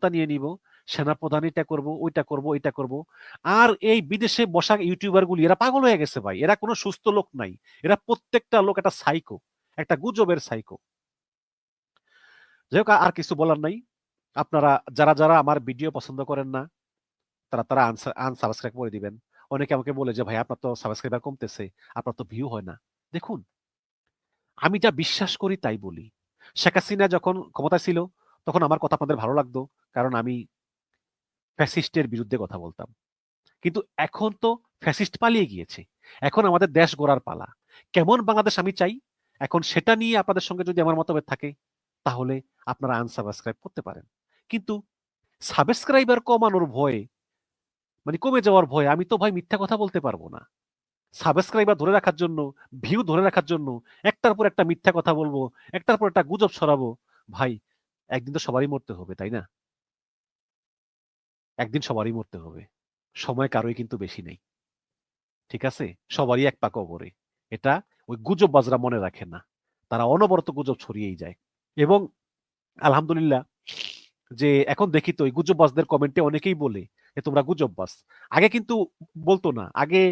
ক্ষমতা নিয়ে নিব, সেনাপ্রধান এটা করব, ওইটা করব, এটা করব। আর এই বিদেশে বসা ইউটিউবার গুলি এরা পাগল হয়ে গেছে ভাই, এরা কোনো সুস্থ লোক নাই, এরা প্রত্যেকটা লোক একটা সাইকো, একটা গুজবের সাইকো। যাই হোক, আর কিছু বলার নাই। আপনারা যারা যারা আমার ভিডিও পছন্দ করেন না, তারা তারা আনসাবস্ক্রাইব করে দিবেন। অনেকে আমাকে বলে যে ভাই আপনার তো সাবস্ক্রাইবার কমতেছে, আপনার তো ভিউ হয় না। দেখুন, আমি যা বিশ্বাস করি তাই বলি। শেখ হাসিনা যখন ক্ষমতায় ছিল তখন আমার কথা আপনাদের ভালো লাগতো, কারণ আমি ফ্যাসিস্টের বিরুদ্ধে কথা বলতাম। কিন্তু এখন তো ফ্যাসিস্ট পালিয়ে গিয়েছে, এখন আমাদের দেশ গড়ার পালা। কেমন বাংলাদেশ আমি চাই, এখন সেটা নিয়ে আপনাদের সঙ্গে যদি আমার মতভেদ থাকে, তাহলে আপনারা আনসাবস্ক্রাইব করতে পারেন। কিন্তু সাবস্ক্রাইবার কমানোর ভয়ে, মানে কমে যাওয়ার ভয়ে আমি তো ভাই মিথ্যা কথা বলতে পারবো না। সাবস্ক্রাইবার ধরে রাখার জন্য, ভিউ ধরে রাখার জন্য একটার পর একটা মিথ্যা কথা বলবো, একটার পর একটা গুজব ছড়াবো। ভাই, একদিন তো সবারই মরতে হবে, তাই না? একদিন সবারই মরতে হবে, সময় কারোই কিন্তু বেশি নেই। ঠিক আছে, সবারই এক পা কবরে। এটা ওই গুজববাজরা মনে রাখে না, তারা অনবরত গুজব ছড়িয়েই যায়। এবং আলহামদুলিল্লাহ, যে এখন দেখি তো ওই গুজববাজদের কমেন্টে অনেকেই বলে যে তোমরা গুজববাজ। আগে কিন্তু বলতো না, আগে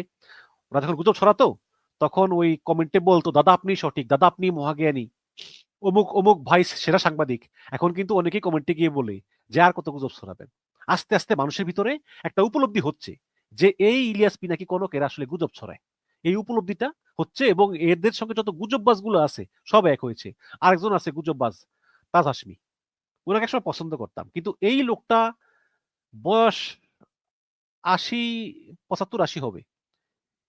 ওরা যখন গুজব ছড়াতো তখন ওই কমেন্টে বলতো দাদা আপনি সঠিক, দাদা আপনি মহাজ্ঞানী, অমুক অমুক ভাই সেরা সাংবাদিক। এখন কিন্তু অনেকেই কমেন্টে গিয়ে বলে যে আর কত গুজব ছড়াবেন। আস্তে আস্তে মানুষের ভিতরে একটা উপলব্ধি হচ্ছে যে এই ইলিয়াস পিনাকি কনক এরা আসলে গুজব ছড়ায়, এই উপলব্ধিটা হচ্ছে। এবং এদের সঙ্গে যত গুজববাজ গুলো আছে সব এক হয়েছে। আরেকজন আছে গুজববাজ, তাজ হাসমি, ওনাকে একসময় পছন্দ করতাম, কিন্তু এই লোকটা বয়স ৮০, ৭৫-৮০ হবে,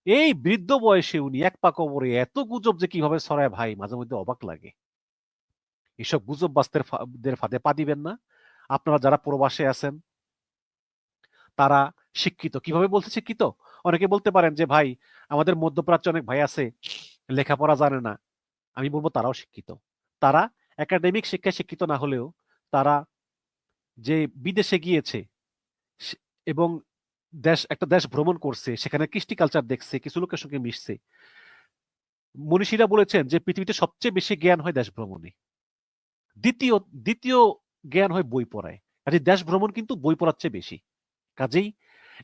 এই বৃদ্ধ বয়সে উনি এক পা কবরে এত গুজব যে কিভাবে ছড়ায় ভাই, মাঝে মধ্যে অবাক লাগে। এসব গুজববাজদের ফাঁদে পা দিবেন না। আপনারা যারা প্রবাসে আছেন তারা শিক্ষিত, কিভাবে বলতে শিক্ষিত? অনেকে বলতে পারেন যে ভাই আমাদের মধ্যপ্রাচ্যে অনেক ভাই আছে লেখাপড়া জানে না। আমি বলবো তারাও শিক্ষিত। তারা একাডেমিক শিক্ষায় শিক্ষিত না হলেও তারা যে বিদেশে গিয়েছে এবং একটা দেশ ভ্রমণ করছে, সেখানে কৃষ্টি কালচার দেখছে, কিছু লোকের সঙ্গে মিশছে। মনীষীরা বলেছেন যে পৃথিবীতে সবচেয়ে বেশি জ্ঞান হয় দেশ ভ্রমণে, দ্বিতীয় দ্বিতীয় জ্ঞান হয় বই পড়ায়। কাজে দেশ ভ্রমণ কিন্তু বই পড়ার চেয়ে বেশি। কাজেই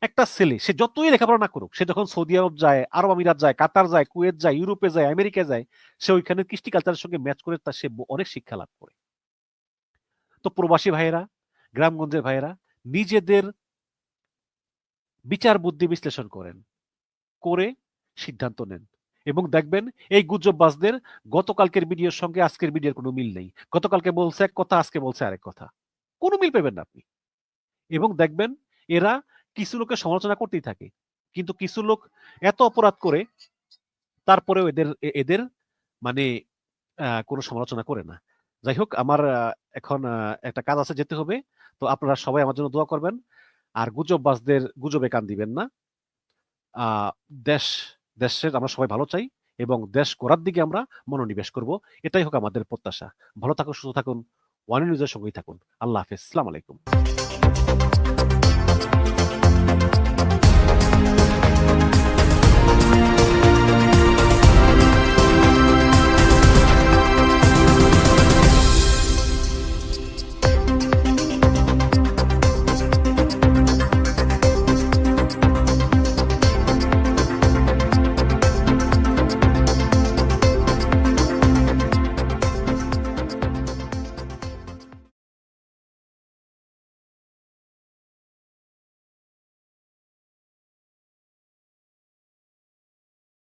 একটা ছেলে সে যতই লেখাপড়া না করুক, সে যখন সৌদি আরব যায়, আরব আমিরাত যায়, কাতার যায়, কুয়েত যায়, ইউরোপে যায়, আমেরিকা যায়, সে ওইখানে কৃষ্টি কালচারের সঙ্গে ম্যাচ করে তার সে অনেক শিক্ষা লাভ করে। তো প্রবাসী ভাইয়েরা, গ্রামগঞ্জের ভাইয়েরা নিজেদের বিচার বুদ্ধি বিশ্লেষণ করেন, করে সিদ্ধান্ত নেন। এবং দেখবেন এই গুজববাজদের গতকালকের ভিডিওর সঙ্গে আজকের ভিডিওর কোনো মিল নেই। গতকালকে বলছে এক কথা, আজকে বলছে আরেক কথা, কোনো মিল পাবেন না আপনি। এবং দেখবেন এরা কিছু লোকের সমালোচনা করতেই থাকে, কিন্তু কিছু লোক এত অপরাধ করে তারপরেও এদের এদের মানে কোনো সমালোচনা করে না। যাই হোক, আমার এখন একটা কাজ আছে, যেতে হবে। তো আপনারা সবাই আমার জন্য দোয়া করবেন, আর গুজববাজদের গুজবে কান দিবেন না। আহ দেশ দেশের আমরা সবাই ভালো চাই এবং দেশ গড়ার দিকে আমরা মনোনিবেশ করব, এটাই হোক আমাদের প্রত্যাশা। ভালো থাকুন, সুস্থ থাকুন, ওয়ান নিউজের সঙ্গেই থাকুন। আল্লাহ হাফেজ, আসসালামু আলাইকুম।